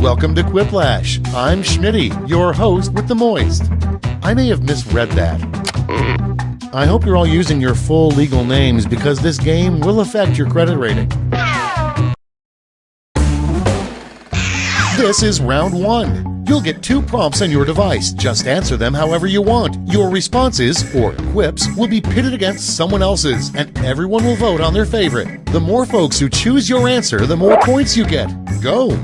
Welcome to Quiplash. I'm Schmitty, your host with the moist. I may have misread that. I hope you're all using your full legal names because this game will affect your credit rating. This is round 1. You'll get 2 prompts on your device. Just answer them however you want. Your responses, or quips, will be pitted against someone else's, and everyone will vote on their favorite. The more folks who choose your answer, the more points you get. Go!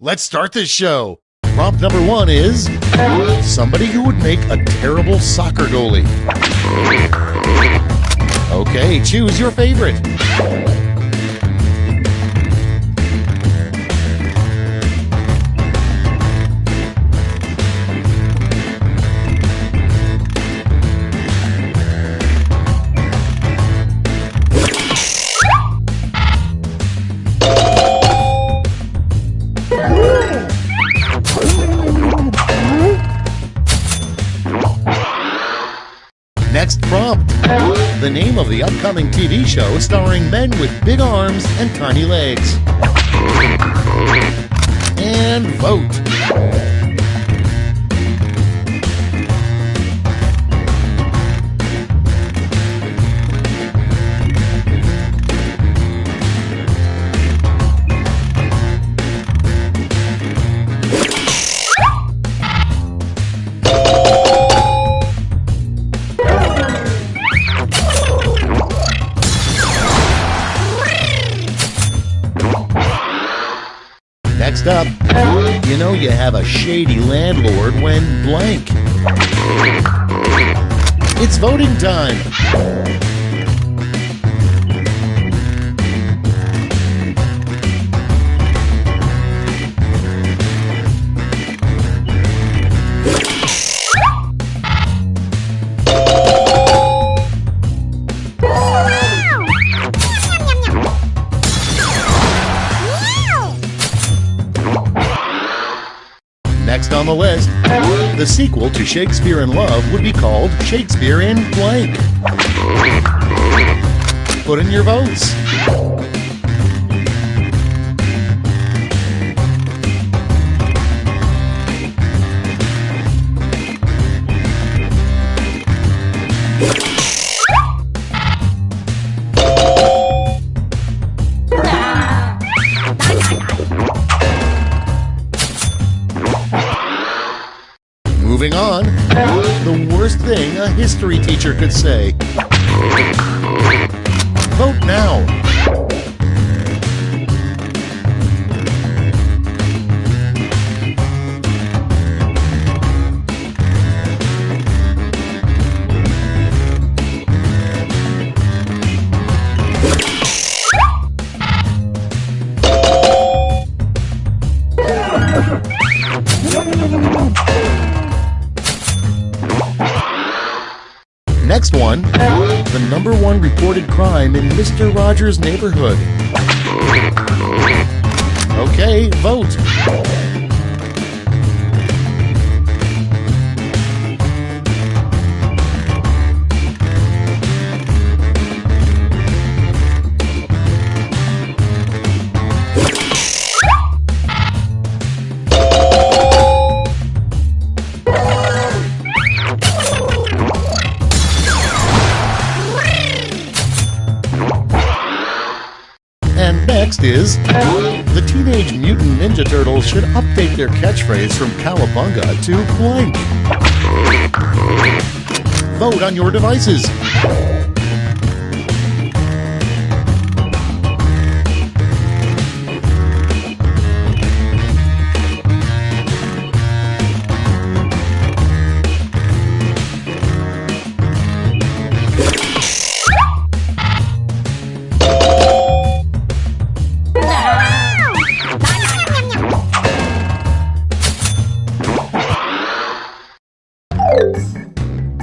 Let's start this show. Prompt number 1 is somebody who would make a terrible soccer goalie. Okay, choose your favorite. Next prompt. The name of the upcoming TV show starring men with big arms and tiny legs. And vote. Next up, you know you have a shady landlord when blank. It's voting time. Next on the list, the sequel to Shakespeare in Love would be called Shakespeare in Blank. Put in your votes. Moving on, the worst thing a history teacher could say. Vote now. Next one, the #1 reported crime in Mr. Rogers' neighborhood. Okay, vote. And next is The Teenage Mutant Ninja Turtles should update their catchphrase from Cowabunga to blank. Vote on your devices.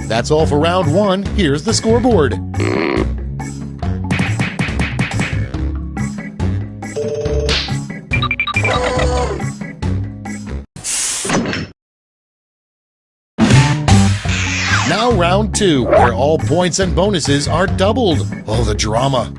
That's all for round one. Here's the scoreboard. Now round two, where all points and bonuses are doubled. Oh, the drama.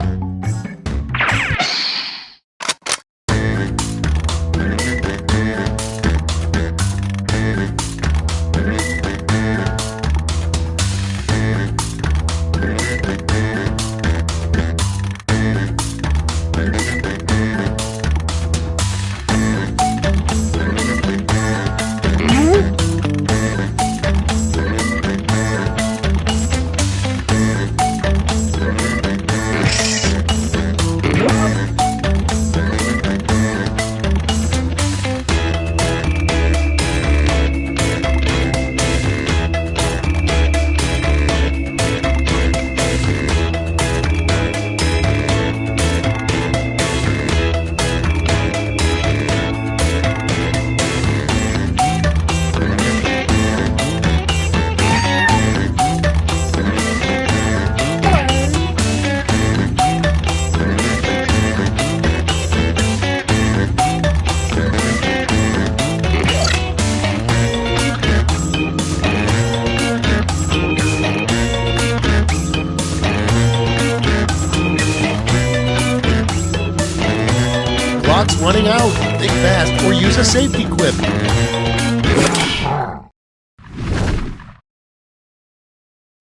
Clock's running out. Think fast or use a safety quip.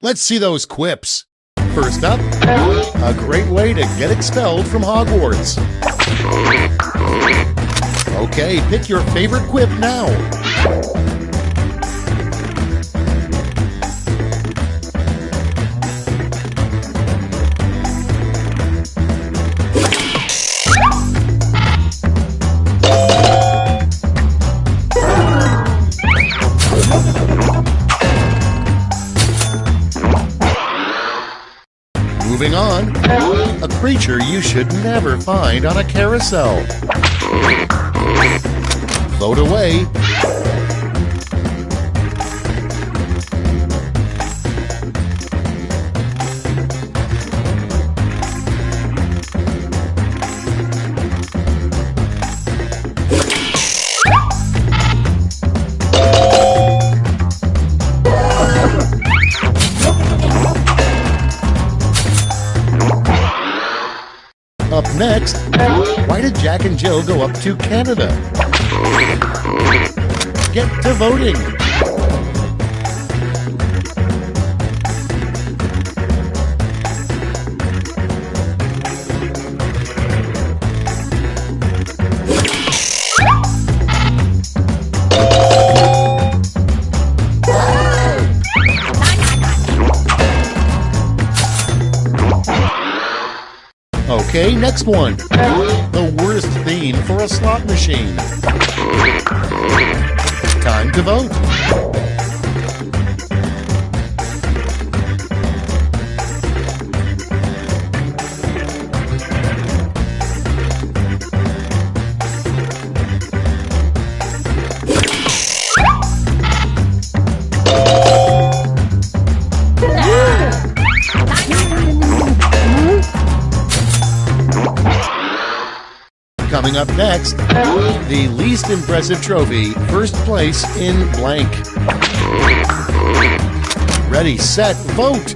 Let's see those quips. First up, a great way to get expelled from Hogwarts. Okay, pick your favorite quip now. Moving on, a creature you should never find on a carousel. Float away. Up next, why did Jack and Jill go up to Canada? Get to voting. Okay, next one. The worst theme for a slot machine. Time to vote. Coming up next, the least impressive trophy, first place in blank. Ready, set, vote!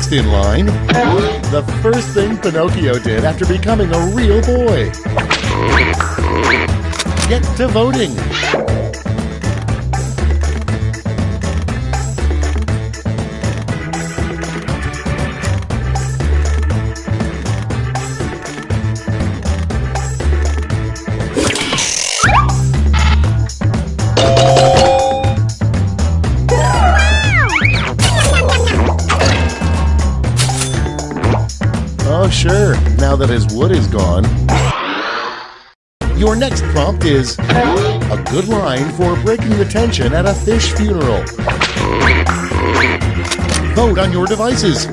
Next in line, the first thing Pinocchio did after becoming a real boy. Get to voting. Oh, sure, now that his wood is gone. Your next prompt is a good line for breaking the tension at a fish funeral. Vote on your devices.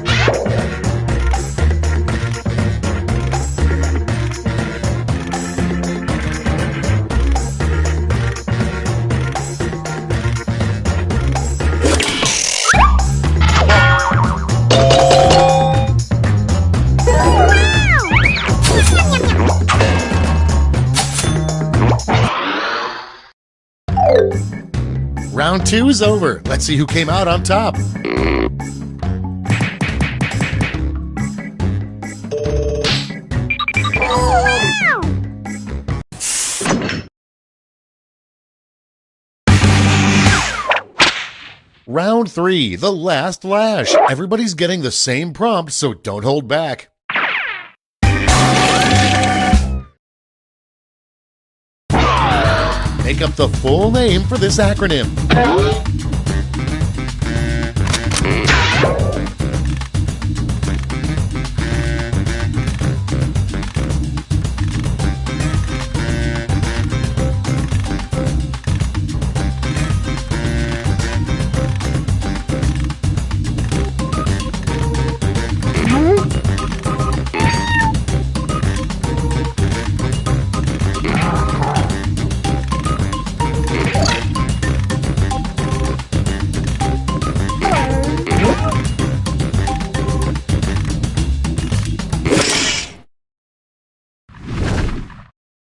Round 2 is over. Let's see who came out on top. Round 3, the last lash. Everybody's getting the same prompt, so don't hold back. Make up the full name for this acronym.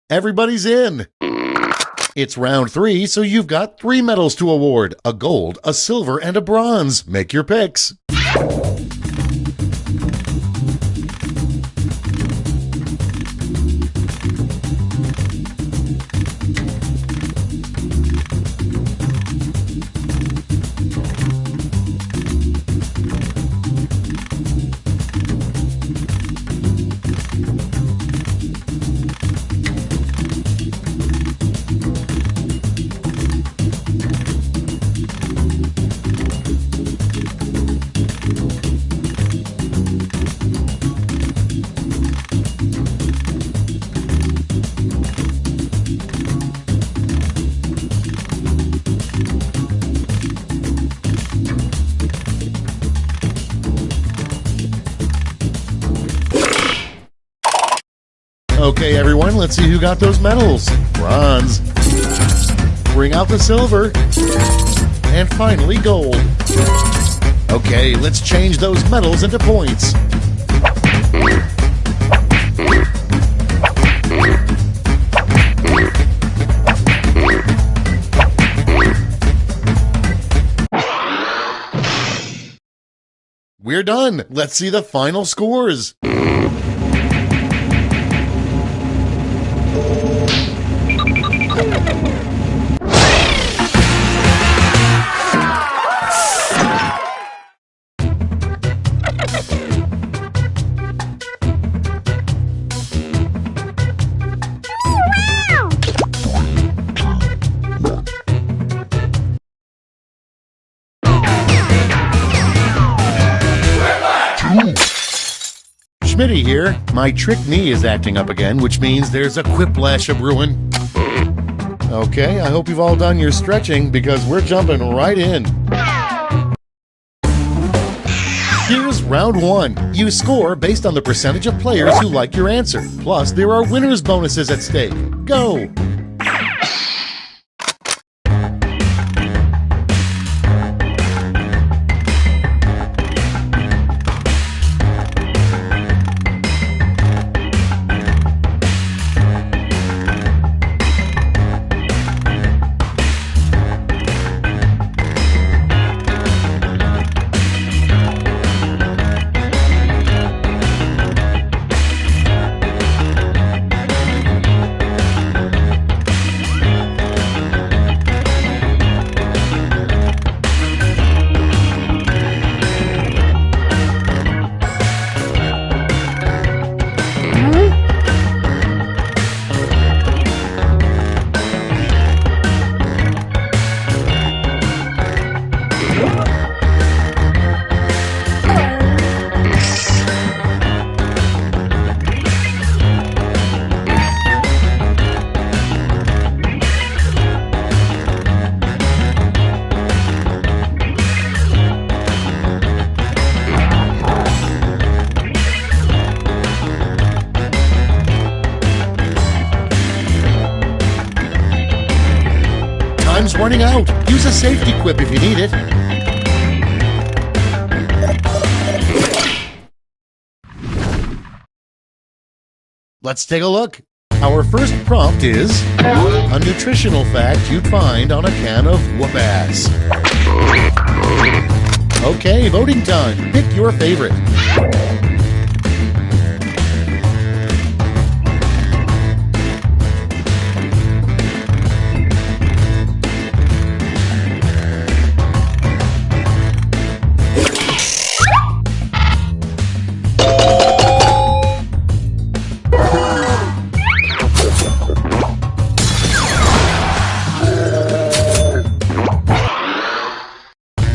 Everybody's in. It's round 3, so you've got 3 medals to award: a gold, a silver, and a bronze. Make your picks. Okay, everyone, let's see who got those medals. Bronze. Bring out the silver. And finally, gold. Okay, let's change those medals into points. We're done. Let's see the final scores. Schmitty here. My trick knee is acting up again, which means there's a quiplash of ruin. Okay, I hope you've all done your stretching because we're jumping right in. Here's round 1. You score based on the percentage of players who like your answer. Plus, there are winners' bonuses at stake. Go! running out. Use a safety quip if you need it. Let's take a look. Our first prompt is a nutritional fact you'd find on a can of whoop-ass. Okay, voting time. Pick your favorite.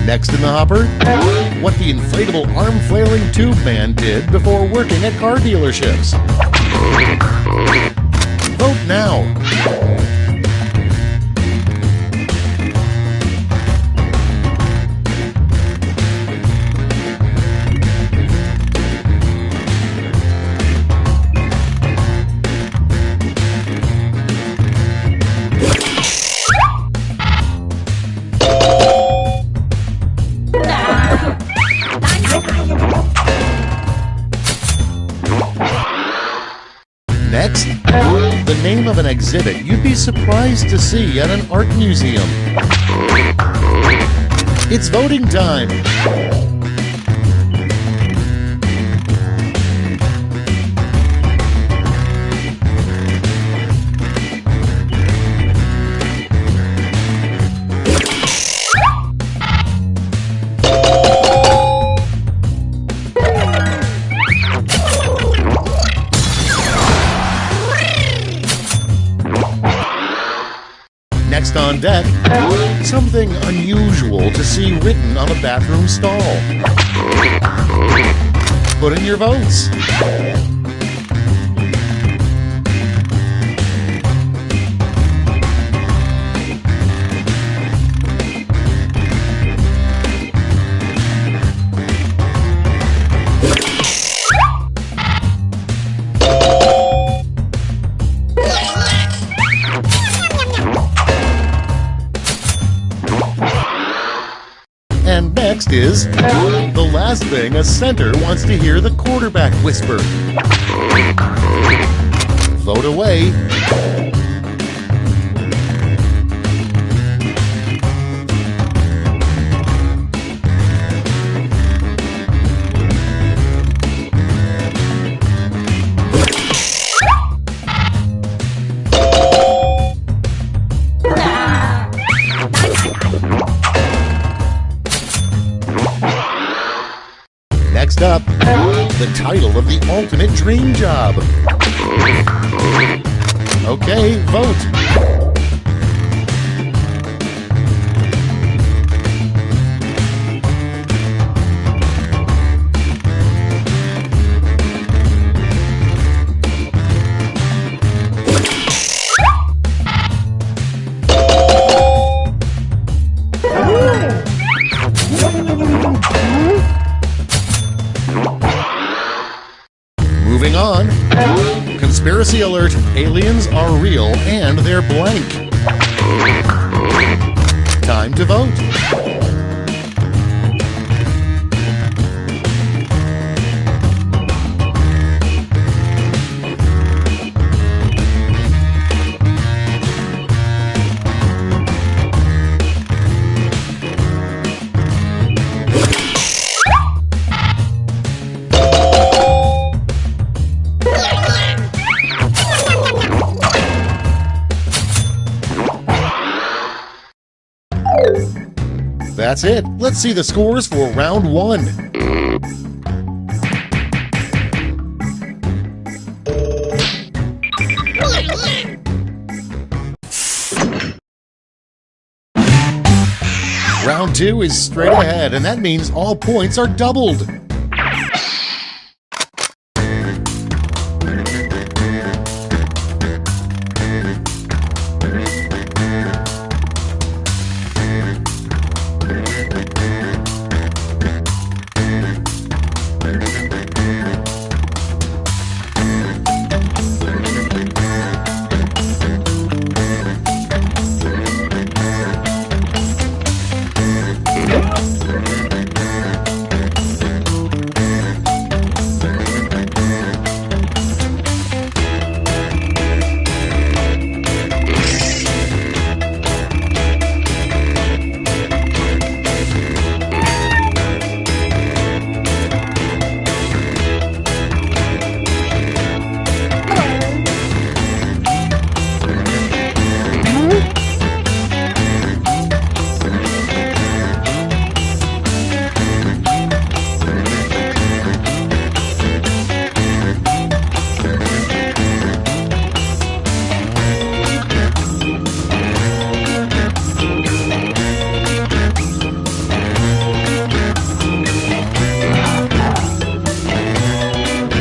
Next in the hopper, what the inflatable arm-flailing tube man did before working at car dealerships. Vote now. Next, the name of an exhibit you'd be surprised to see at an art museum. It's voting time. Next on deck, something unusual to see written on a bathroom stall. Put in your votes. And next is the last thing a center wants to hear the quarterback whisper. Vote away. Next up, the title of the ultimate dream job. Okay, vote. Moving on. Conspiracy alert, aliens are real and they're blank. Time to vote. That's it. Let's see the scores for round one. Round two is straight ahead, and that means all points are doubled.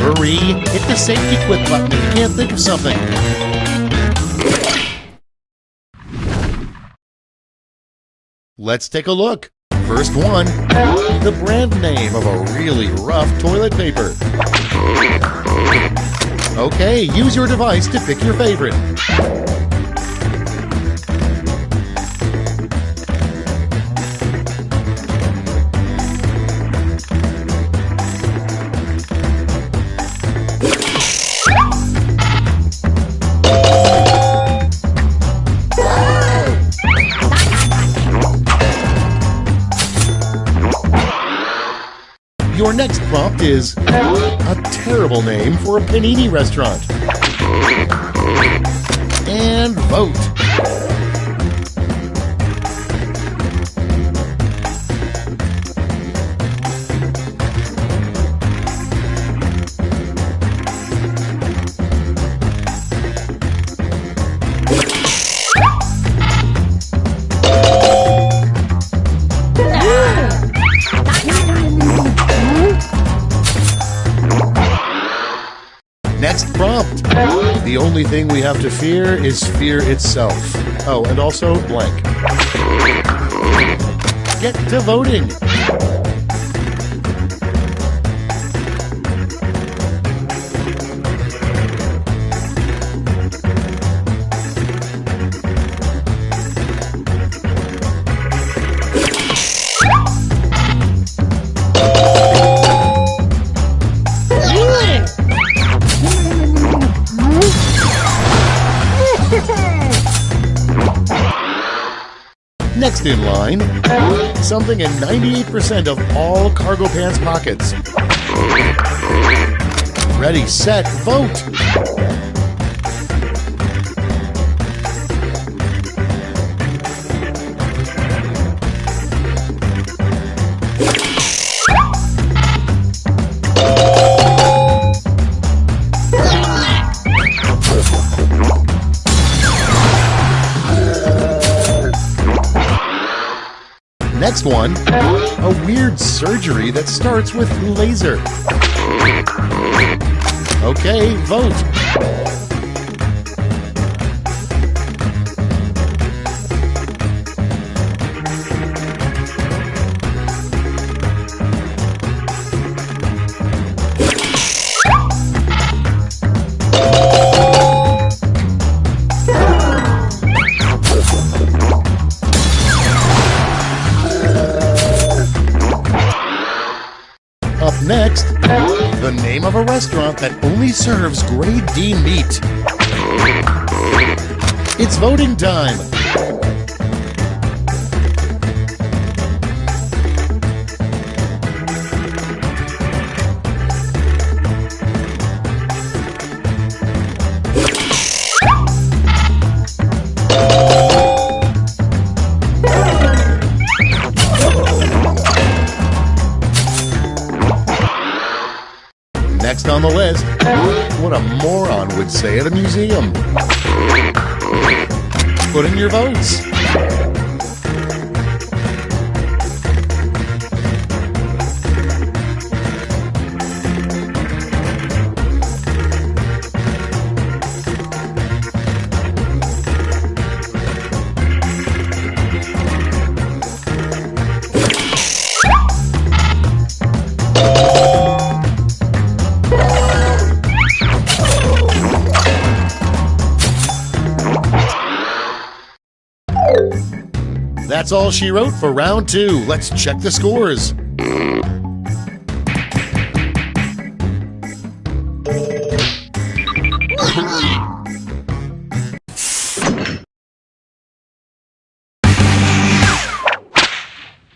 Hurry! Hit the safety quit button if you can't think of something. Let's take a look. First one, the brand name of a really rough toilet paper. Okay, use your device to pick your favorite. Your next prompt is a terrible name for a panini restaurant. And vote. Next prompt. The only thing we have to fear is fear itself. Oh, and also blank. Get to voting. Next in line, something in 98% of all cargo pants pockets. Ready, set, vote! Next one, a weird surgery that starts with laser. Okay, vote. Up next, the name of a restaurant that only serves grade D meat. It's voting time. Next on the list, what a moron would say at a museum. Put in your votes. That's all she wrote for round 2. Let's check the scores.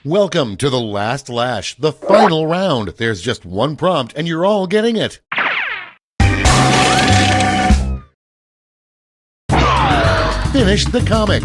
Welcome to the last lash, the final round. There's just one prompt and you're all getting it. Finish the comic.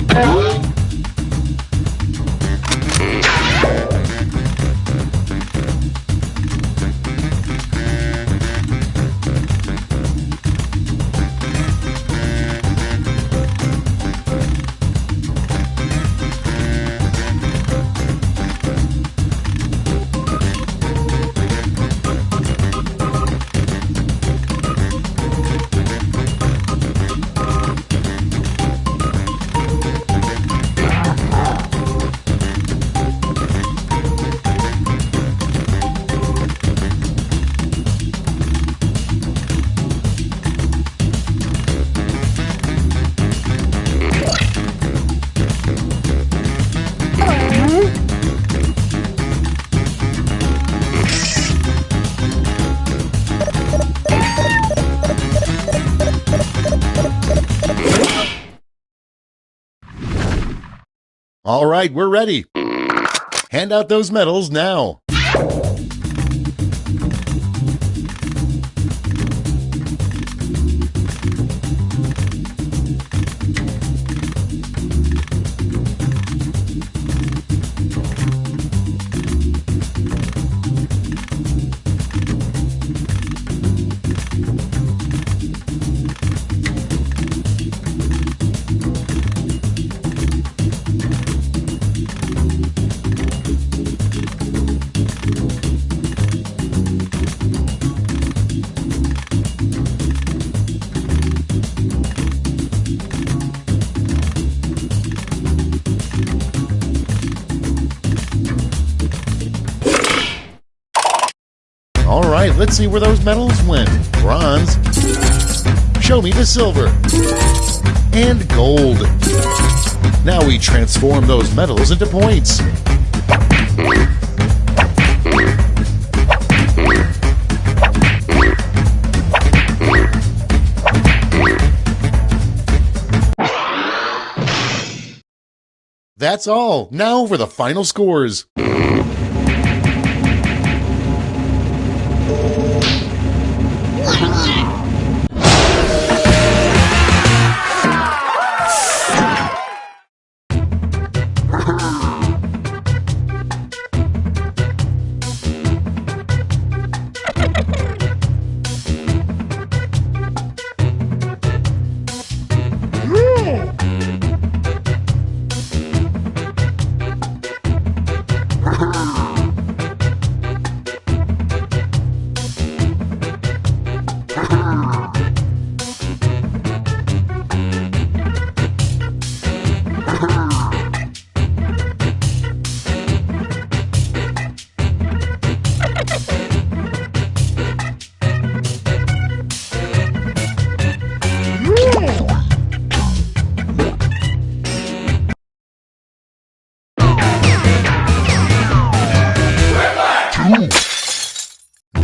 All right, we're ready. Hand out those medals now. All right, let's see where those medals went. Bronze. Show me the silver. And gold. Now we transform those medals into points. That's all. Now for the final scores.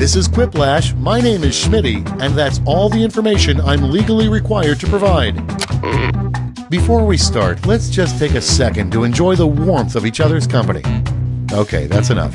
This is Quiplash, my name is Schmitty, and that's all the information I'm legally required to provide. Before we start, let's just take a second to enjoy the warmth of each other's company. Okay, that's enough.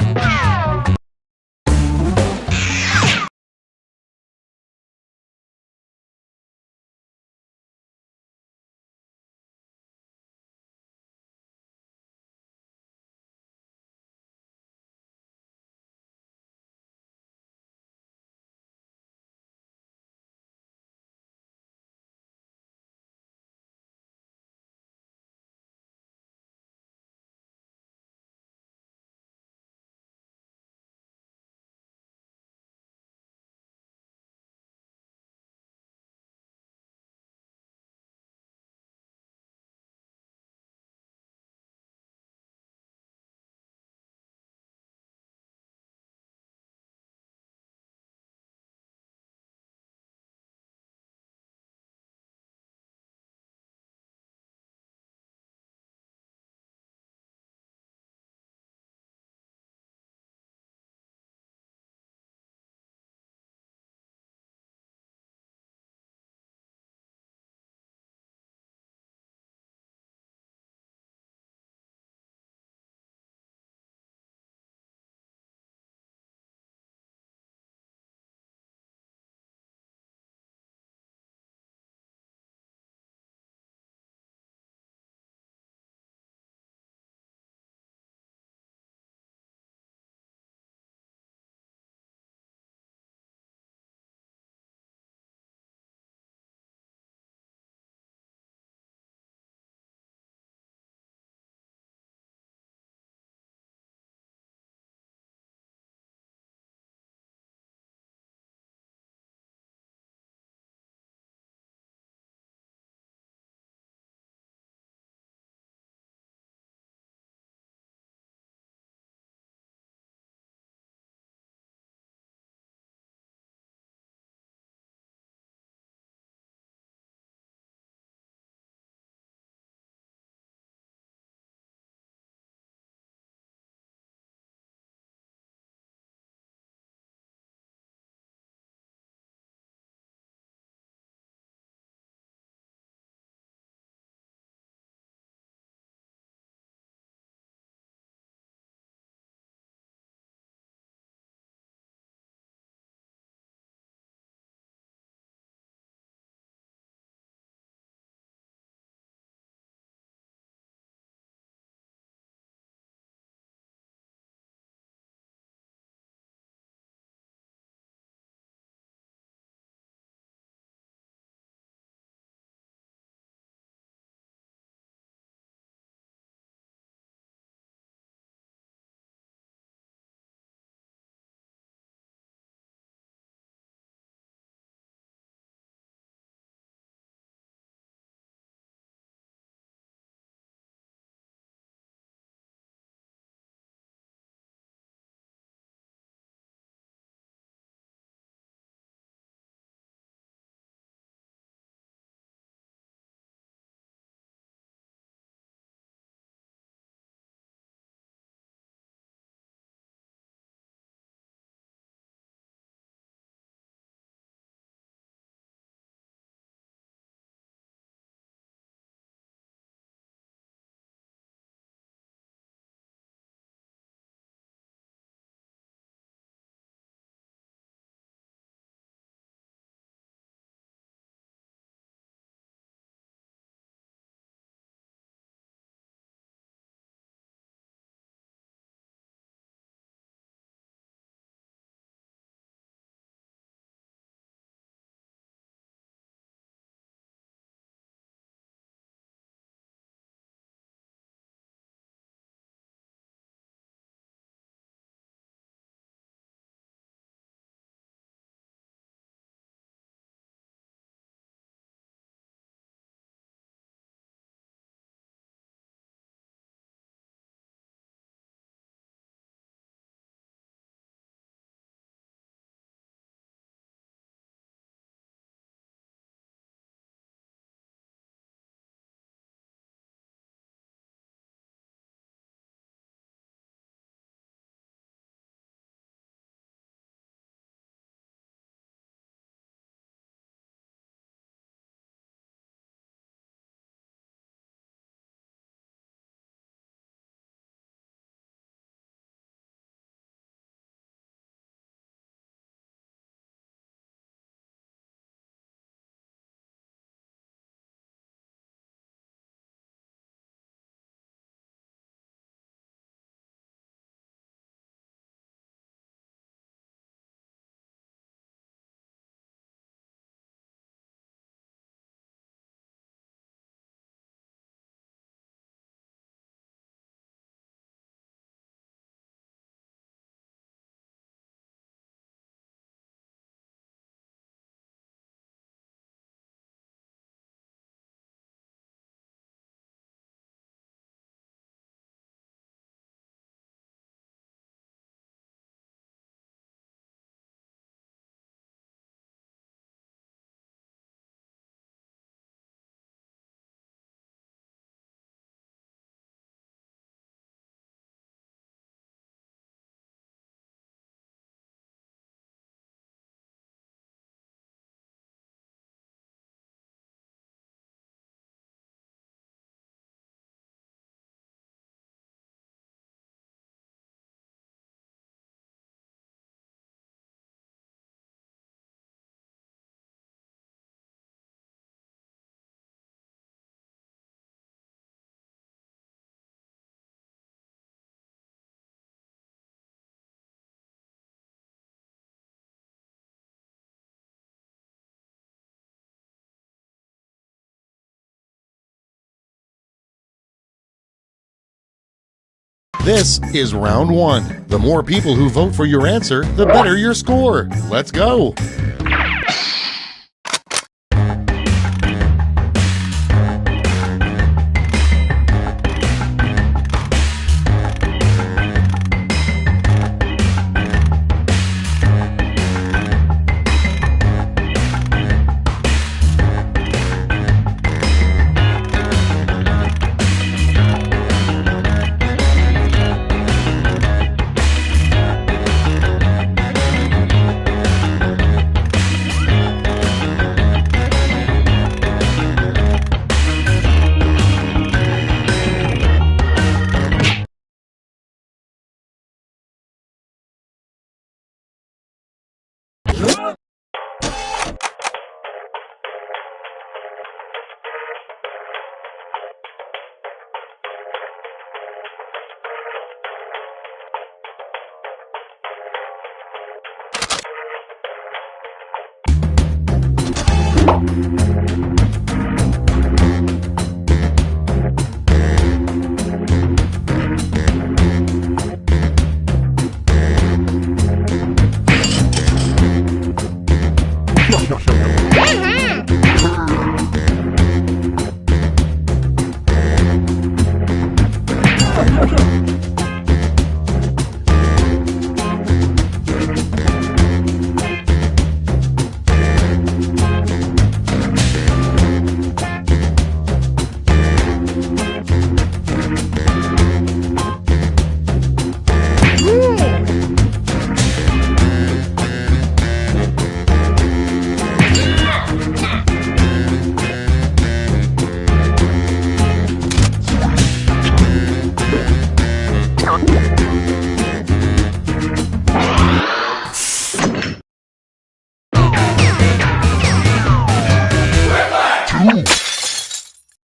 This is round 1. The more people who vote for your answer, the better your score. Let's go!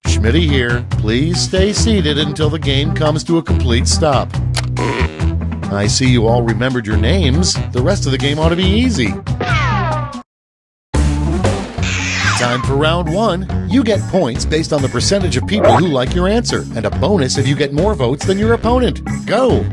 Schmitty here. Please stay seated until the game comes to a complete stop. I see you all remembered your names. The rest of the game ought to be easy. Time for round 1. You get points based on the percentage of people who like your answer, and a bonus if you get more votes than your opponent. Go!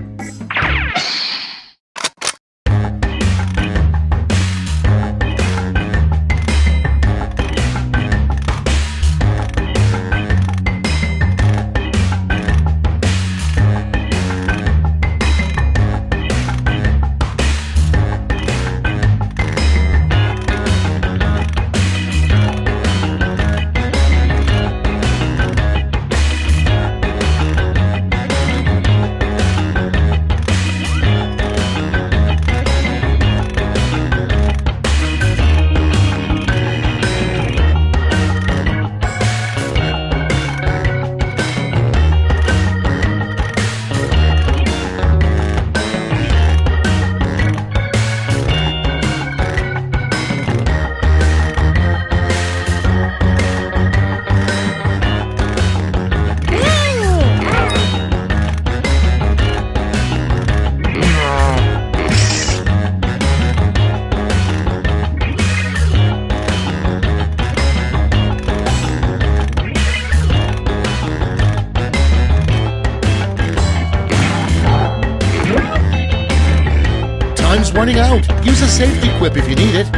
Time's running out. Use a safety quip if you need it.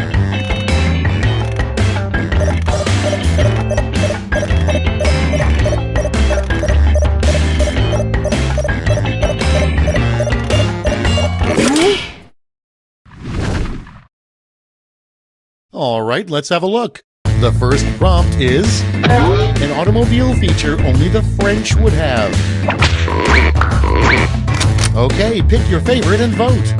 All right, let's have a look. The first prompt is an automobile feature only the French would have. Okay, pick your favorite and vote.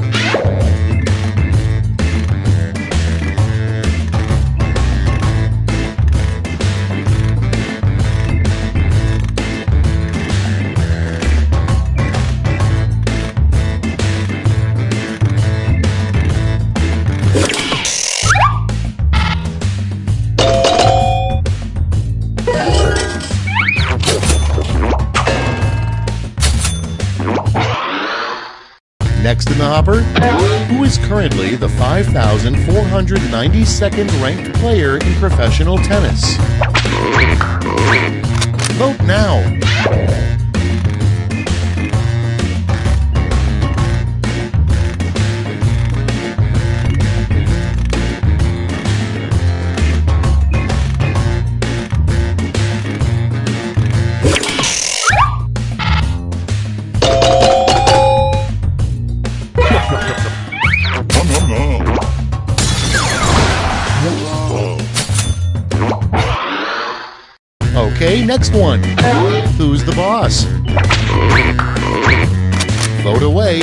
Next in the hopper, who is currently the 5,492nd ranked player in professional tennis? Vote now! Okay, next one. Who's the boss? Vote away.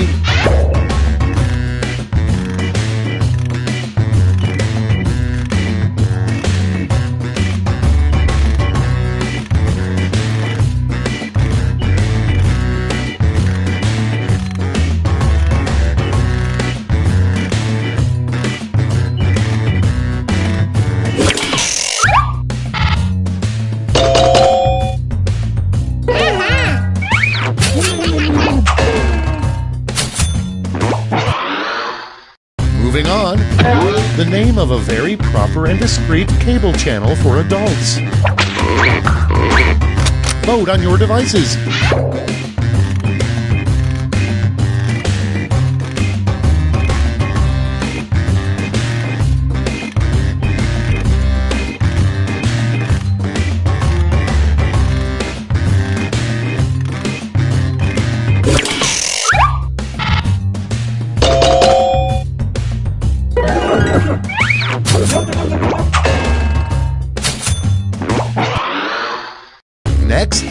Moving on, the name of a very proper and discreet cable channel for adults. Vote on your devices. Next,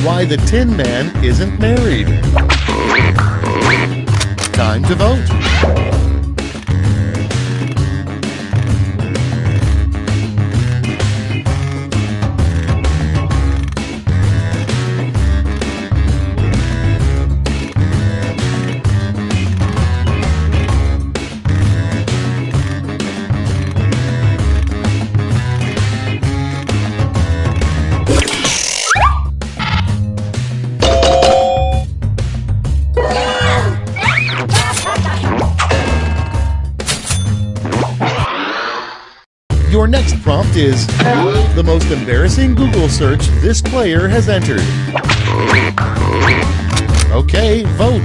why the Tin Man isn't married. Time to vote. Your next prompt is the most embarrassing Google search this player has entered. Okay, vote.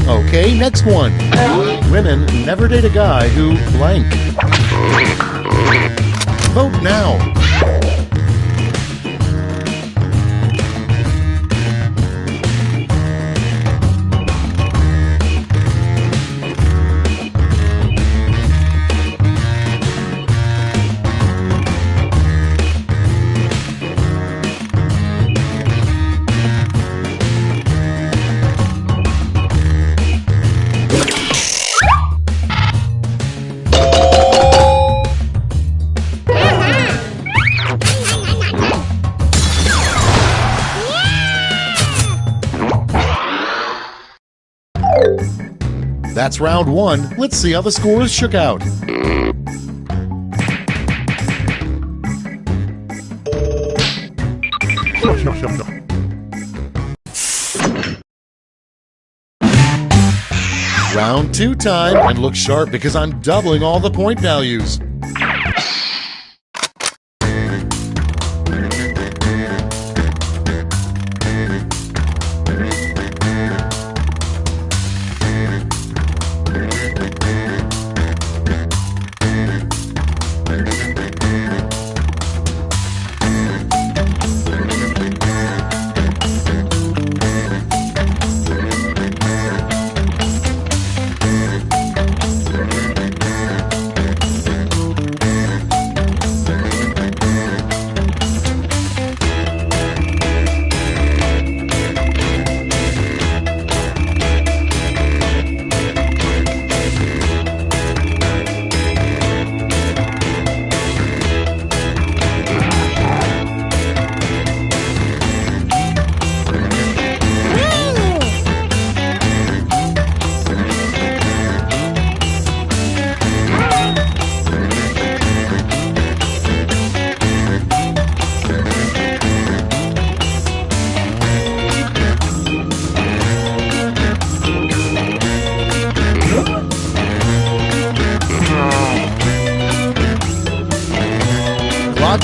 Okay, next one. Women never date a guy who blank. Vote now. That's round one. Let's see how the scores shook out. Round two time, and look sharp because I'm doubling all the point values.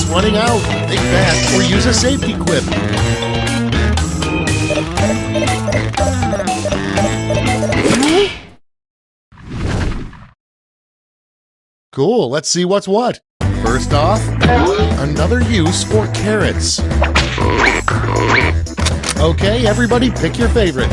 running out. Think fast or use a safety quip. Cool, let's see what's what. First off, another use for carrots. Okay, everybody pick your favorite.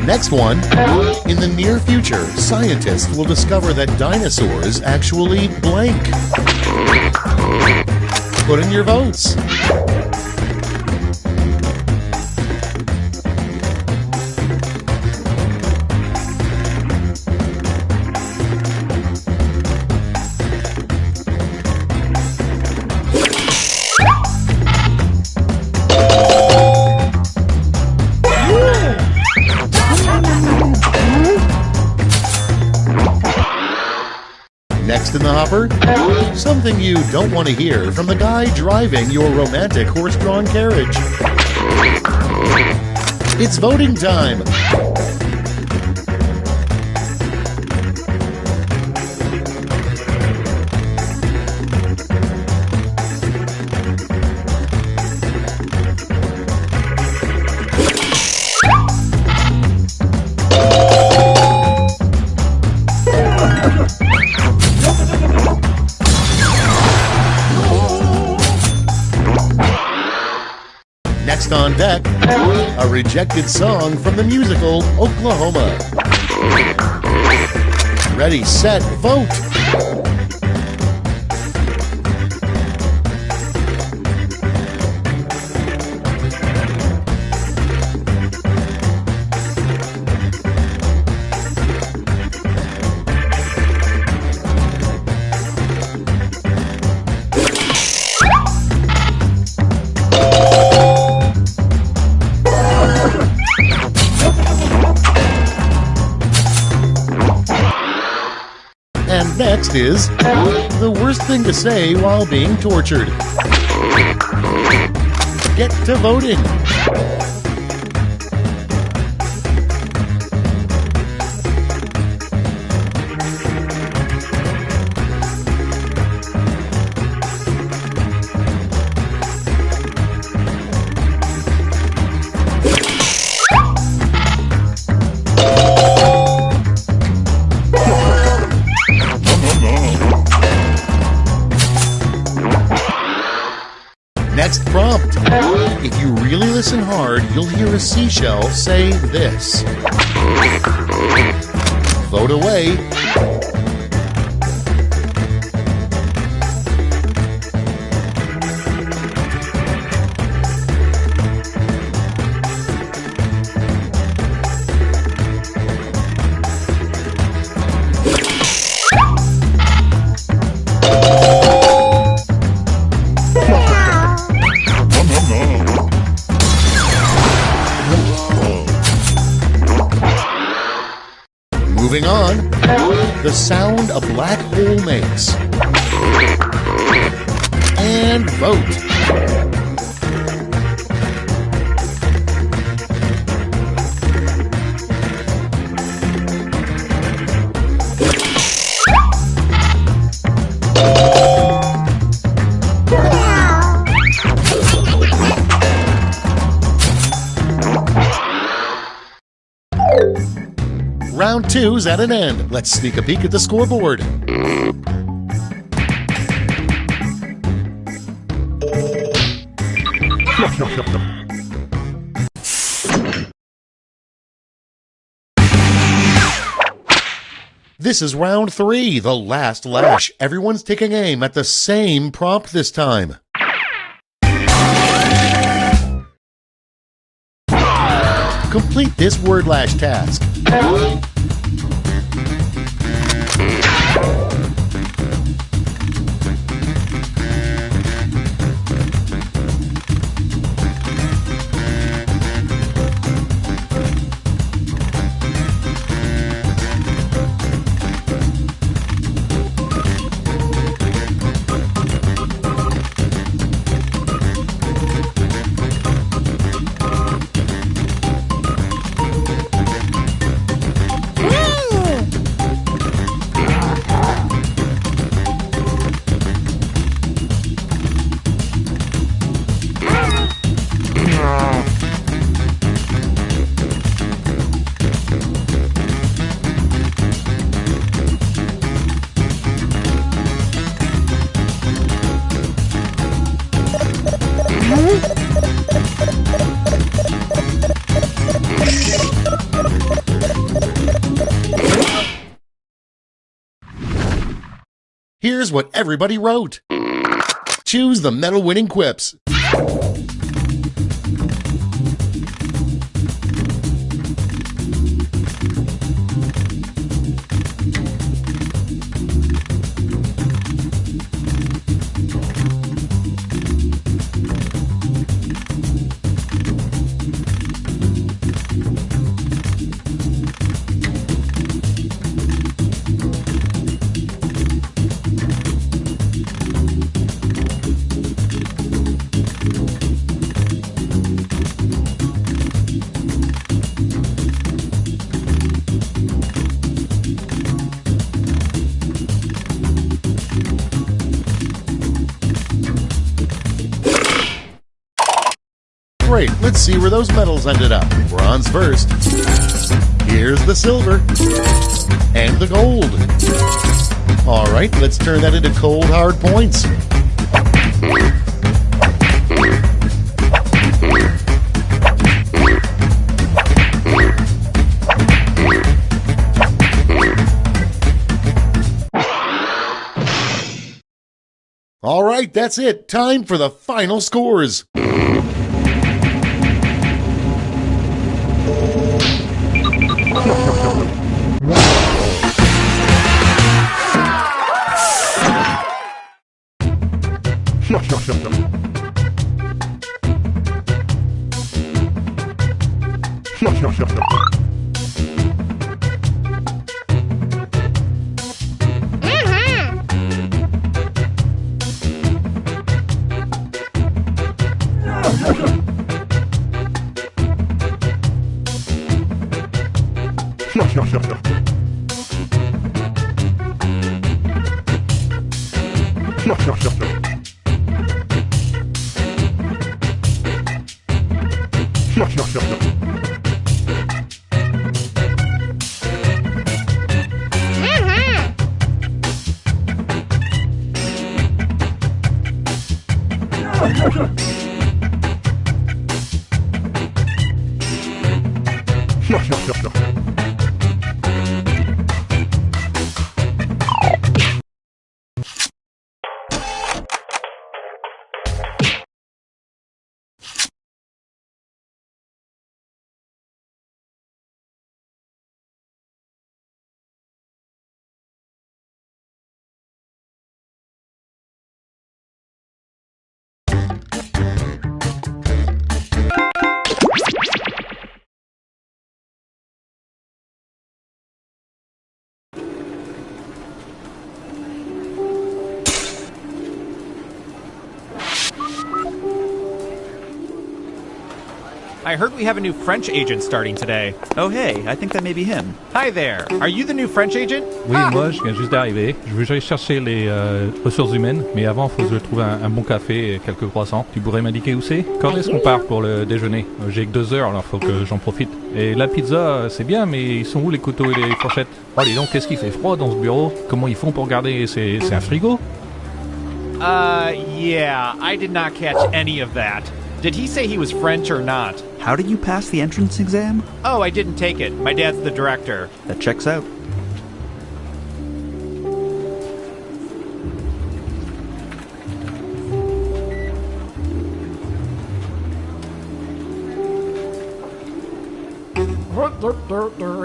Next one, in the near future, scientists will discover that dinosaurs actually blank. Put in your votes. Next in the hopper, something you don't want to hear from the guy driving your romantic horse-drawn carriage. It's voting time. Next on deck, a rejected song from the musical Oklahoma. Ready, set, vote! And next is the worst thing to say while being tortured. Get to voting. Next prompt. If you really listen hard, you'll hear a seashell say this. Vote away. Moving on, the sound a black hole makes. And vote. Round two's at an end. Let's sneak a peek at the scoreboard. This is round three, the last lash. Everyone's taking aim at the same prompt this time. Complete this word lash task. Here's what everybody wrote. Choose the medal-winning quips. Great, let's see where those medals ended up. Bronze first. Here's the silver. And the gold. All right, let's turn that into cold, hard points. All right, that's it. Time for the final scores. I heard we have a new French agent starting today. Oh hey, I think that may be him. Hi there. Are you the new French agent? Oui, moi, je viens juste d'arriver. Je vais chercher les ressources humaines, mais avant, il faut que je trouve un bon café et quelques croissants. Tu pourrais m'indiquer où c'est? Quand est-ce qu'on part pour le déjeuner? J'ai que 2 heures, alors faut que j'en profite. Et la pizza, c'est bien, mais ils sont où les couteaux et les fourchettes? Oh, dis donc, qu'est-ce qu'il fait froid dans ce bureau? Comment ils font pour garder? C'est un frigo? Yeah, I did not catch any of that. Did he say he was French or not? How did you pass the entrance exam? Oh, I didn't take it. My dad's the director. That checks out.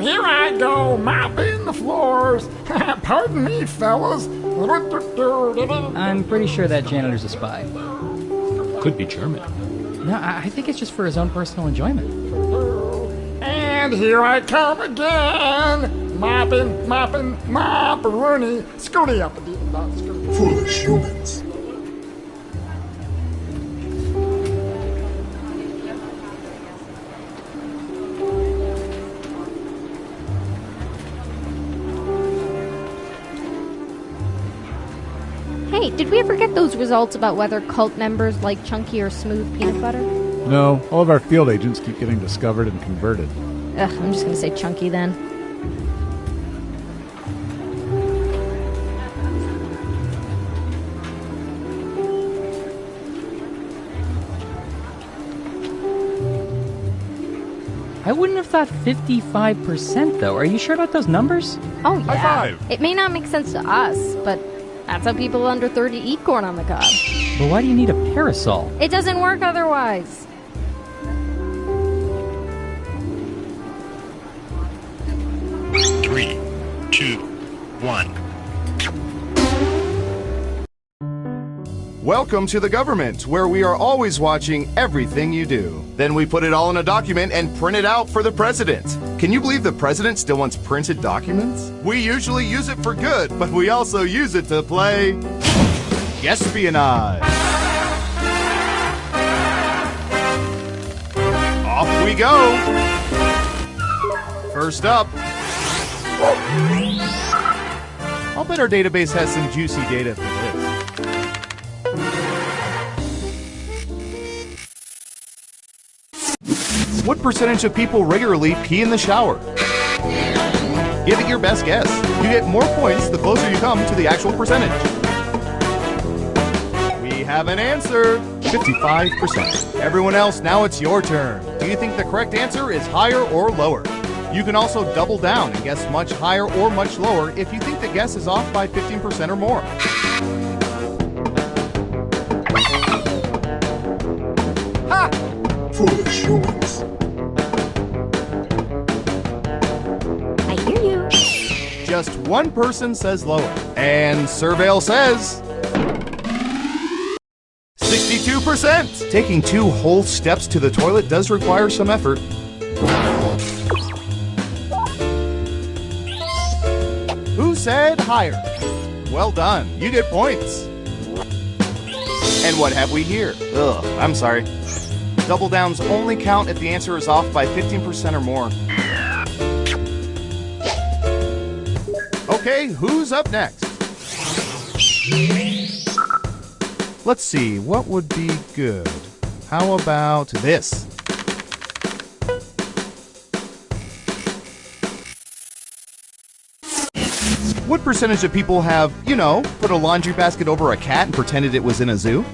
Here I go, mopping the floors. Pardon me, fellas. I'm pretty sure that janitor's a spy. Could be German. No, I think it's just for his own personal enjoyment. And here I come again. Mopping, mop-a-rooney. Scooty up a deep scooty. Foolish humans. Hey, did we ever get those results about whether cult members like chunky or smooth peanut butter? No, all of our field agents keep getting discovered and converted. Ugh, I'm just gonna say chunky then. I wouldn't have thought 55% though. Are you sure about those numbers? Oh yeah. High five. It may not make sense to us, but I That's how people under 30 eat corn on the cob. But why do you need a parasol? It doesn't work otherwise. Three, two, one. Welcome to the government, where we are always watching everything you do. Then we put it all in a document and print it out for the president. Can you believe the president still wants printed documents? We usually use it for good, but we also use it to play espionage. Off we go. First up. I'll bet our database has some juicy data for this. What percentage of people regularly pee in the shower? Give it your best guess. You get more points the closer you come to the actual percentage. We have an answer. 55%. Everyone else, now it's your turn. Do you think the correct answer is higher or lower? You can also double down and guess much higher or much lower if you think the guess is off by 15% or more. Ha! Foolish humans. I hear you. Just one person says lower. And Surveil says 62%. Taking 2 whole steps to the toilet does require some effort. Who said higher? Well done. You get points. And what have we here? Ugh, I'm sorry. Double downs only count if the answer is off by 15% or more. Okay, who's up next? Let's see, what would be good? How about this? What percentage of people have, you know, put a laundry basket over a cat and pretended it was in a zoo?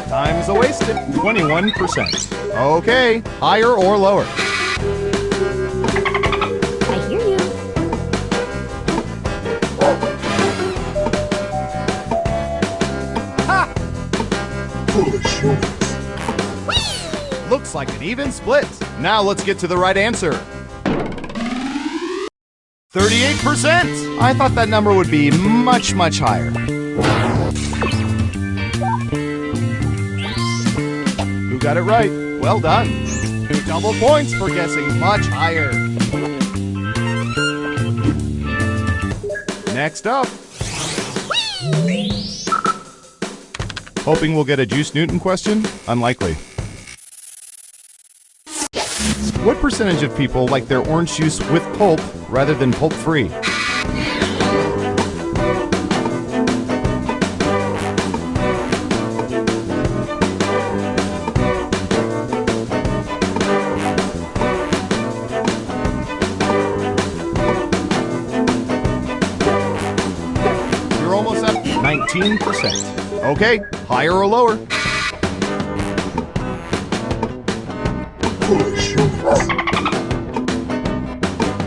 Time's a wasted. 21%. Okay, higher or lower? Looks like an even split. Now let's get to the right answer. 38%! I thought that number would be much, much higher. Who got it right? Well done. Double points for guessing much higher. Next up. Hoping we'll get a Juice Newton question? Unlikely. What percentage of people like their orange juice with pulp rather than pulp-free? You're almost up 19%. Okay, higher or lower?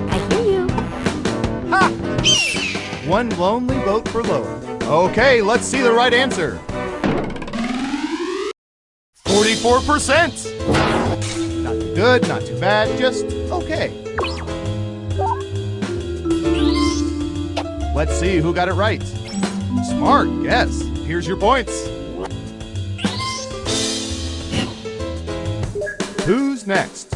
I hear you. Ha! One lonely vote for lower. Okay, let's see the right answer. 44%! Not too good, not too bad, just okay. Let's see who got it right. Smart guess. Here's your points. Who's next?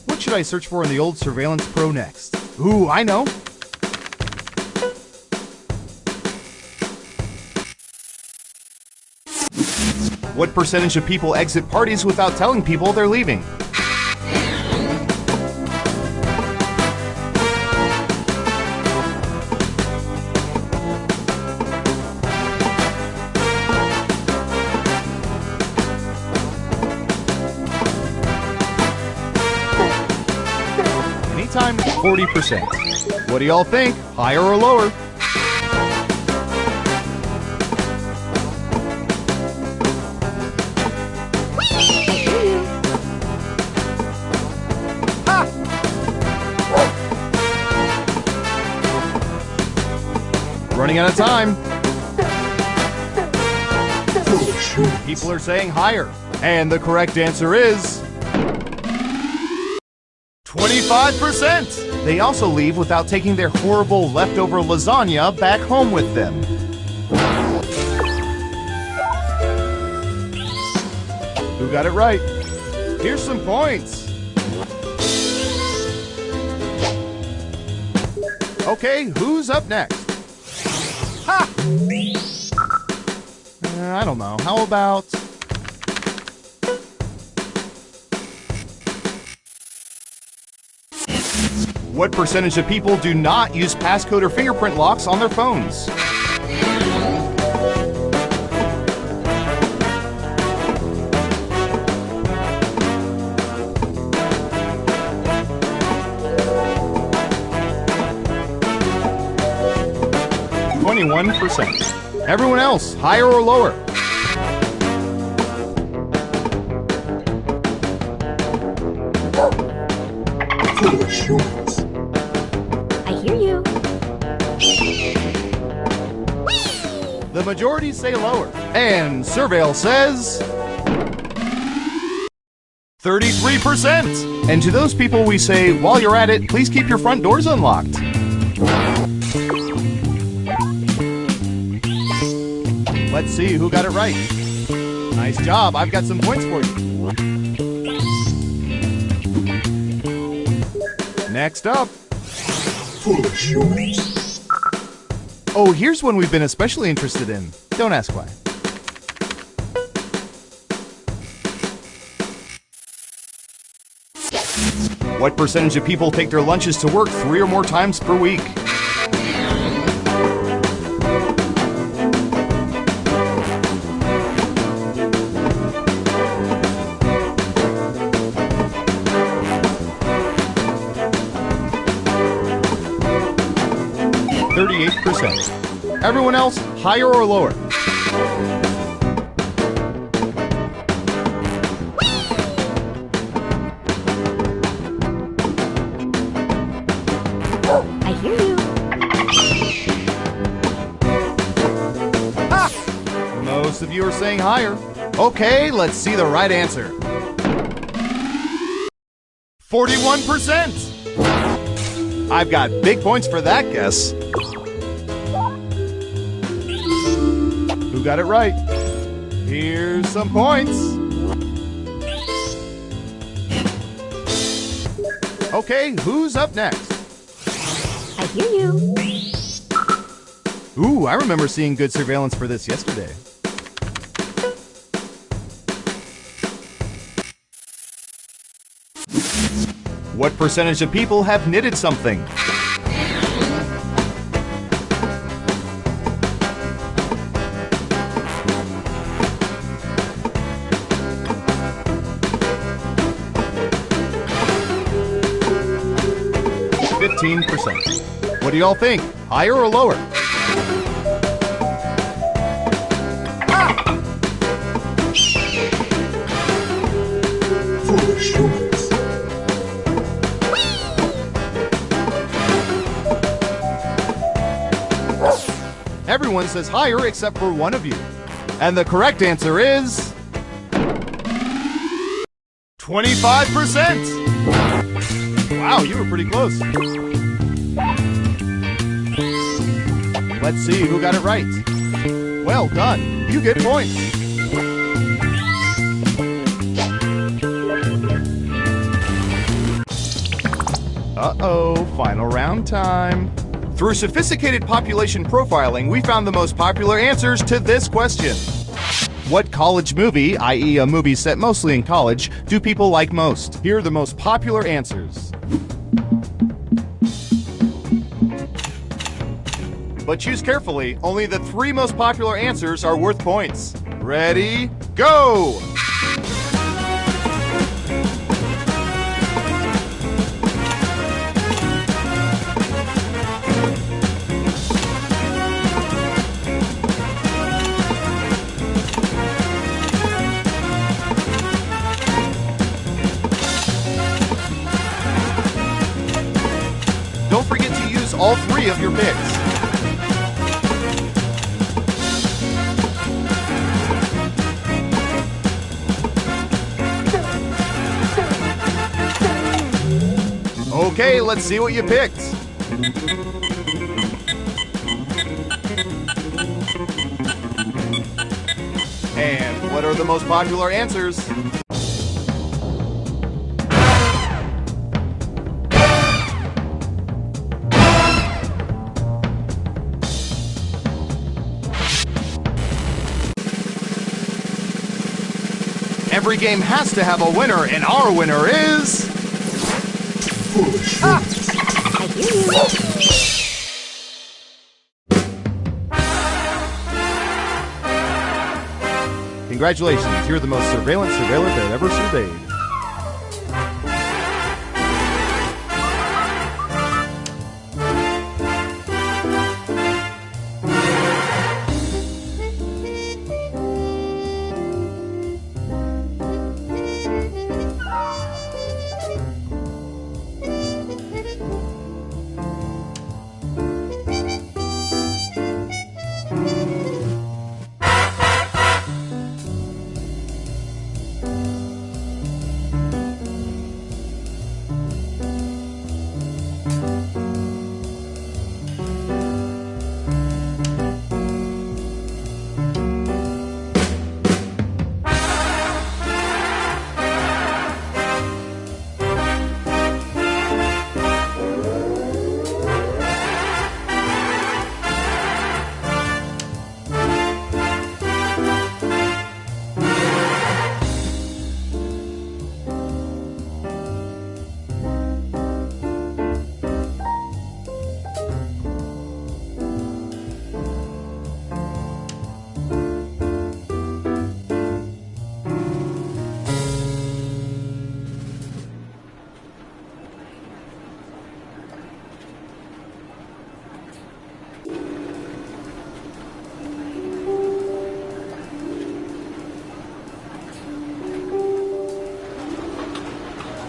What should I search for in the old Surveillance Pro next? Ooh, I know. What percentage of people exit parties without telling people they're leaving? Time 40%. What do y'all think? Higher or lower? Running out of time. People are saying higher. And the correct answer is 25%. They also leave without taking their horrible leftover lasagna back home with them. Who got it right? Here's some points. Okay, who's up next? Ha! I don't know. How about... What percentage of people do not use passcode or fingerprint locks on their phones? %. Everyone else, higher or lower? I hear you. The majority say lower. And Surveil says 33%. And to those people we say, while you're at it, please keep your front doors unlocked. Let's see who got it right. Nice job. I've got some points for you. Next up. Oh, here's one we've been especially interested in. Don't ask why. What percentage of people take their lunches to work 3 or more times per week? Everyone else, higher or lower? I hear you. Ha! Most of you are saying higher. Okay, let's see the right answer. 41%. I've got big points for that guess. Who got it right? Here's some points. Okay, who's up next? I hear you. Ooh, I remember seeing good surveillance for this yesterday. What percentage of people have knitted something? What do y'all think? Higher or lower? Everyone says higher except for one of you. And the correct answer is 25%. Wow, you were pretty close. Let's see who got it right. Well done. You get points. Uh-oh, final round time. Through sophisticated population profiling, we found the most popular answers to this question. What college movie, i.e. a movie set mostly in college, do people like most? Here are the most popular answers. But choose carefully. Only the 3 most popular answers are worth points. Ready, go! 3 of your picks. Okay, let's see what you picked. And what are the most popular answers? Every game has to have a winner, and our winner is... I hear you. Congratulations, you're the most surveillance surveiller that ever surveyed.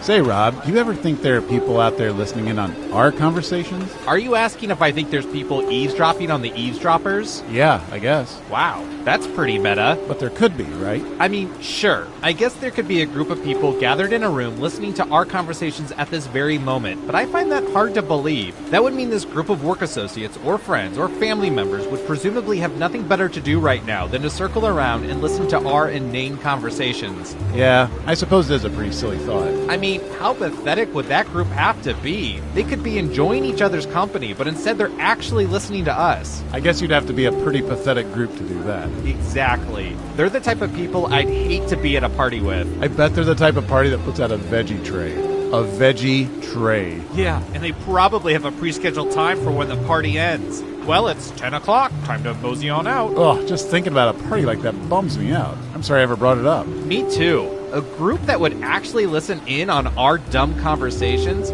Say, Rob, do you ever think there are people out there listening in on our conversations? Are you asking if I think there's people eavesdropping on the eavesdroppers? Yeah, I guess. Wow, that's pretty meta. But there could be, right? I mean, sure. I guess there could be a group of people gathered in a room listening to our conversations at this very moment, but I find that hard to believe. That would mean this group of work associates or friends or family members would presumably have nothing better to do right now than to circle around and listen to our inane conversations. Yeah, I suppose it is a pretty silly thought. I mean, how pathetic would that group have to be? They could be enjoying each other's company, but instead they're actually listening to us. I guess you'd have to be a pretty pathetic group to do that. Exactly. They're the type of people I'd hate to be at a party with. I bet they're the type of party that puts out a veggie tray. A veggie tray. Yeah, and they probably have a pre-scheduled time for when the party ends. Well, it's 10 o'clock. Time to mosey on out. Oh, just thinking about a party like that bums me out. I'm sorry I ever brought it up. Me too. A group that would actually listen in on our dumb conversations?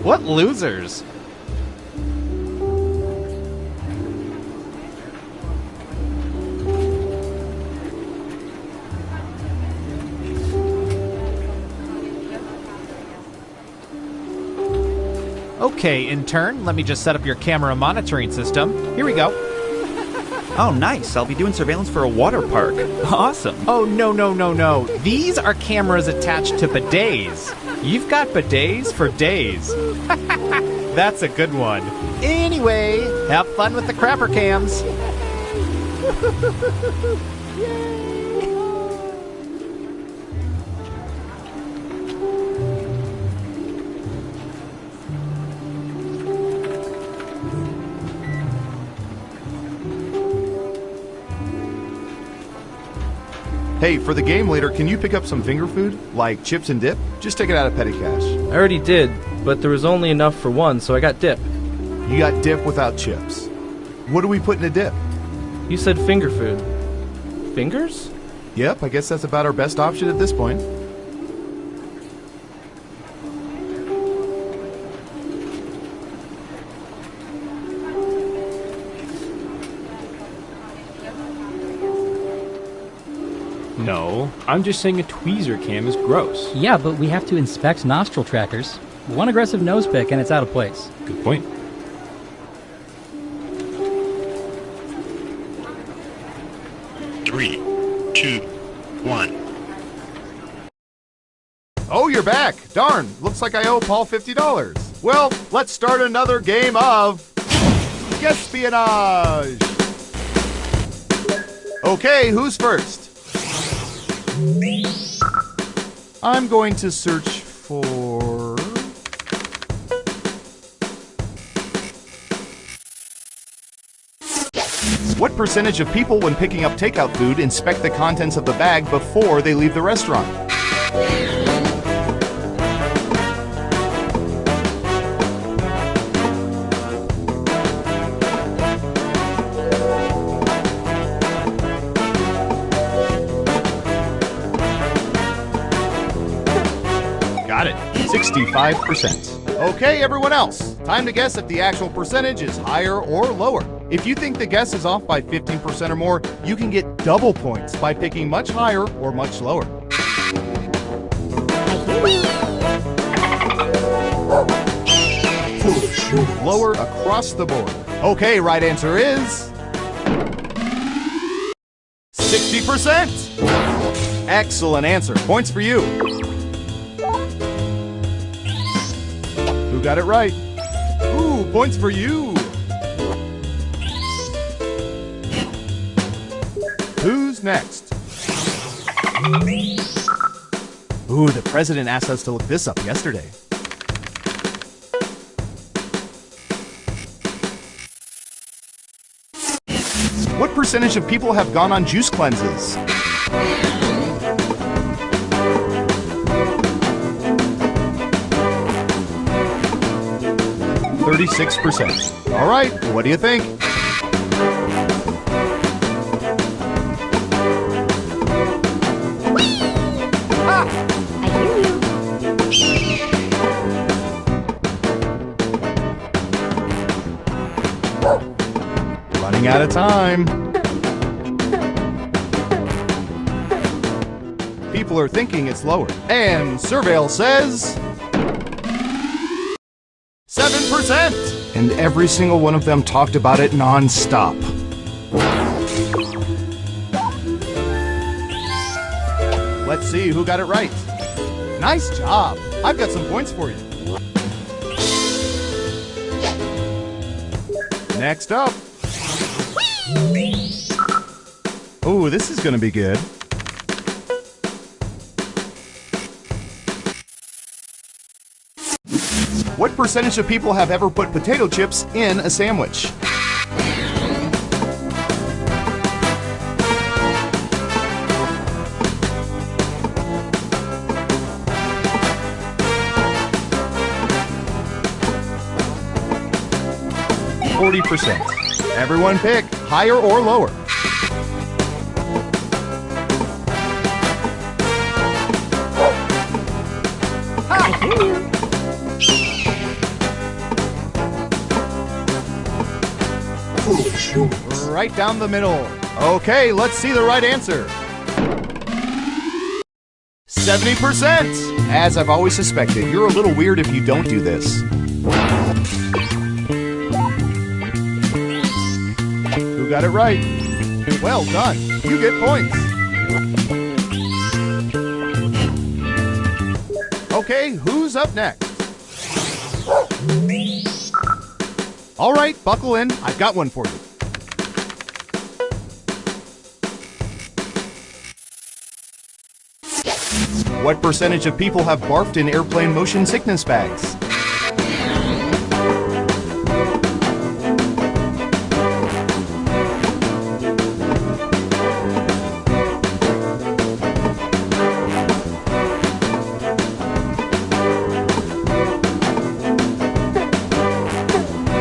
What losers. Okay, intern, let me just set up your camera monitoring system. Here we go. Oh, nice. I'll be doing surveillance for a water park. Awesome. Oh, no. These are cameras attached to bidets. You've got bidets for days. That's a good one. Anyway, have fun with the crapper cams. Hey, for the game later, can you pick up some finger food? Like chips and dip? Just take it out of petty cash. I already did, but there was only enough for one, so I got dip. You got dip without chips. What do we put in a dip? You said finger food. Fingers? Yep, I guess that's about our best option at this point. No, I'm just saying a tweezer cam is gross. Yeah, but we have to inspect nostril trackers. One aggressive nose pick and it's out of place. Good point. 3, 2, 1. Oh, you're back. Darn, looks like I owe Paul $50. Well, let's start another game of Guesspionage. Okay, who's first? I'm going to search for... What percentage of people when picking up takeout food inspect the contents of the bag before they leave the restaurant? Got it. 65%. Okay, everyone else. Time to guess if the actual percentage is higher or lower. If you think the guess is off by 15% or more, you can get double points by picking much higher or much lower. Lower across the board. Okay, right answer is 60%. Excellent answer. Points for you. Who got it right? Ooh, points for you. Who's next? Ooh, the president asked us to look this up yesterday. What percentage of people have gone on juice cleanses? %. All right, what do you think? Running out of time. People are thinking it's lower. And Surveil says 7%. And every single one of them talked about it non-stop. Let's see who got it right. Nice job. I've got some points for you. Next up. Ooh, this is gonna be good. What percentage of people have ever put potato chips in a sandwich? %. Everyone pick higher or lower. I hear you. Right down the middle. Okay, let's see the right answer. 70%. As I've always suspected, you're a little weird if you don't do this. Who got it right? Well done. You get points. Okay, who's up next? All right, buckle in. I've got one for you. What percentage of people have barfed in airplane motion sickness bags?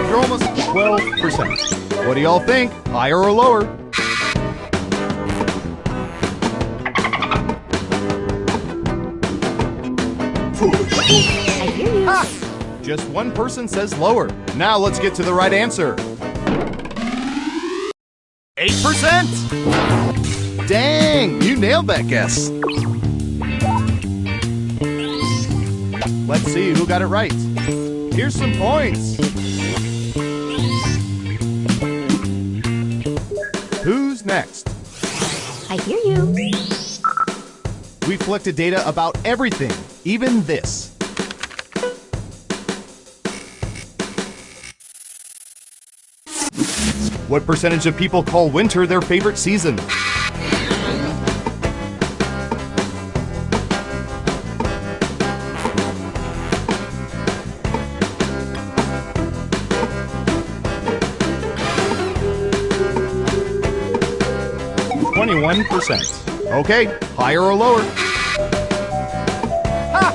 You're almost 12%. What do y'all think? Higher or lower? I hear you. Ha! Just one person says lower. Now let's get to the right answer. 8%! Dang, you nailed that guess. Let's see who got it right. Here's some points. Who's next? I hear you. We've collected data about everything, even this. What percentage of people call winter their favorite season? %. Okay, higher or lower? Ha!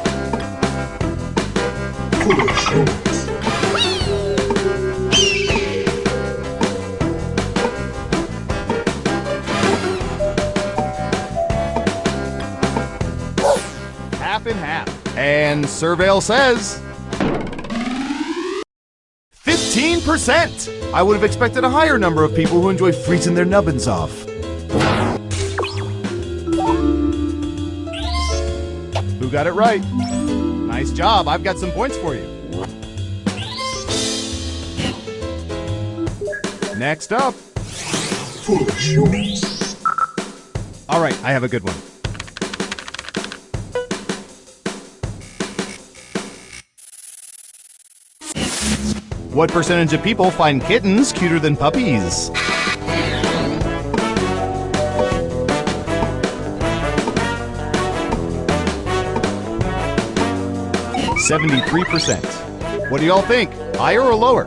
Half and half. And Surveil says 15%! I would have expected a higher number of people who enjoy freezing their nubbins off. Who got it right? Nice job. I've got some points for you. Next up. All right, I have a good one. What percentage of people find kittens cuter than puppies? %. What do y'all think? Higher or lower?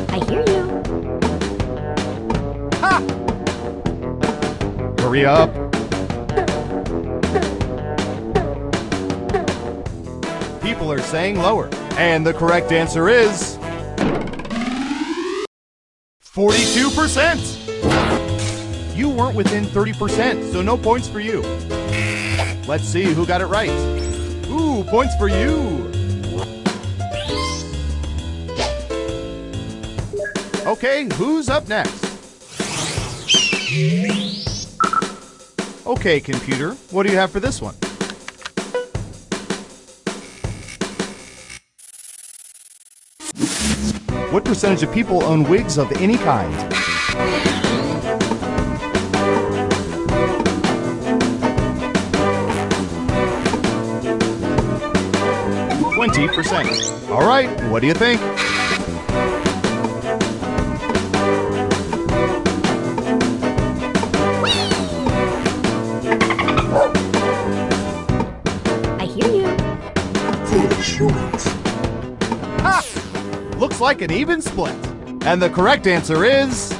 I hear you. Ha! Hurry up. People are saying lower. And the correct answer is 42%! You weren't within 30%, so no points for you. Let's see who got it right. Ooh, points for you! Okay, who's up next? Okay, computer, what do you have for this one? What percentage of people own wigs of any kind? %. All right, what do you think? I hear you. Ha! Looks like an even split. And the correct answer is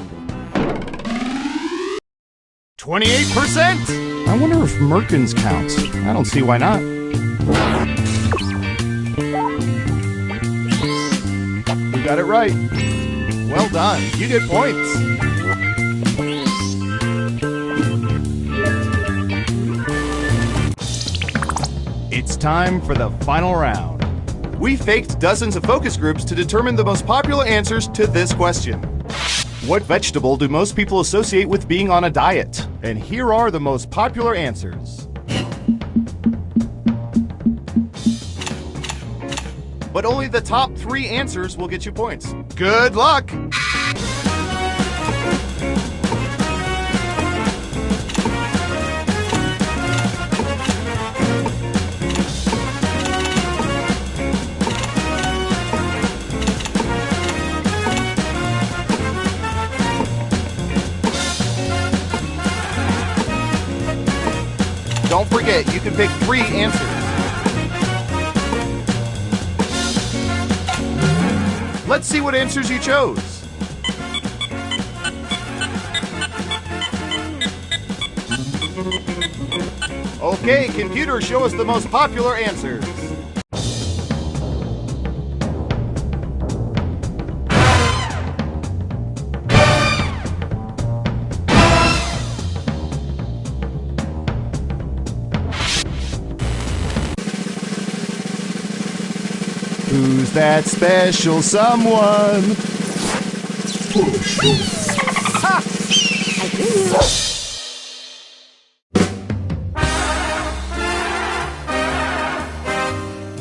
28%. I wonder if Merkins counts. I don't see why not. You got it right. Well done. You get points. It's time for the final round. We faked dozens of focus groups to determine the most popular answers to this question. What vegetable do most people associate with being on a diet? And here are the most popular answers. But only the top 3 answers will get you points. Good luck! Don't forget, you can pick 3 answers. Let's see what answers you chose. Okay, computer, show us the most popular answers. Who's that special someone? Ha! I hear you.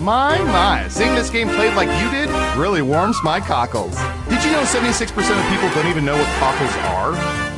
My, seeing this game played like you did really warms my cockles. Did you know 76% of people don't even know what cockles are?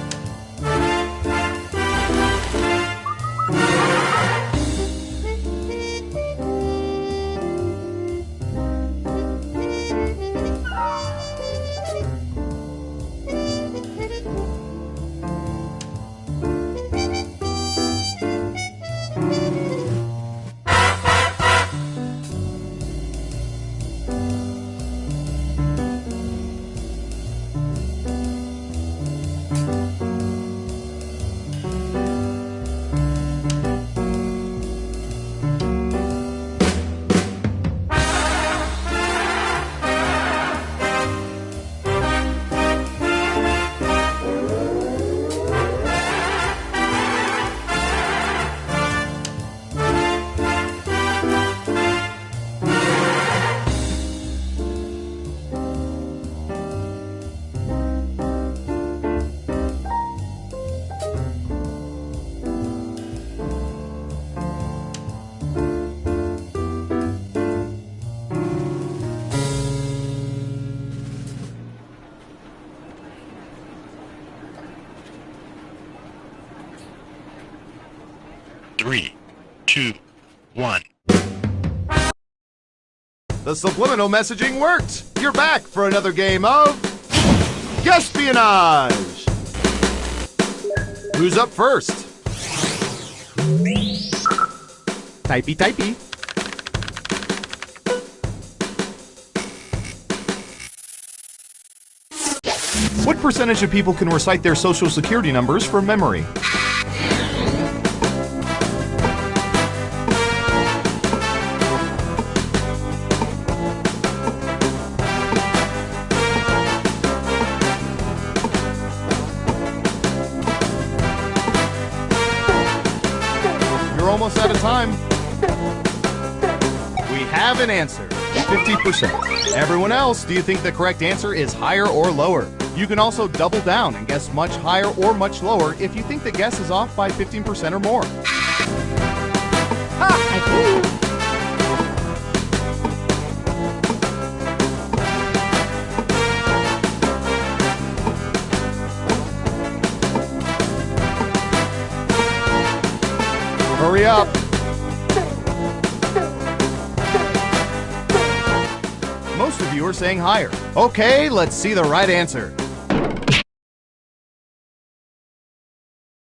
Three, two, one. The subliminal messaging worked! You're back for another game of Espionage! Who's up first? Typey. What percentage of people can recite their social security numbers from memory? Almost out of time. We have an answer. 50%. Everyone else, do you think the correct answer is higher or lower? You can also double down and guess much higher or much lower if you think the guess is off by 15% or more. I hear you. Hurry up. Most of you are saying higher. Okay, let's see the right answer.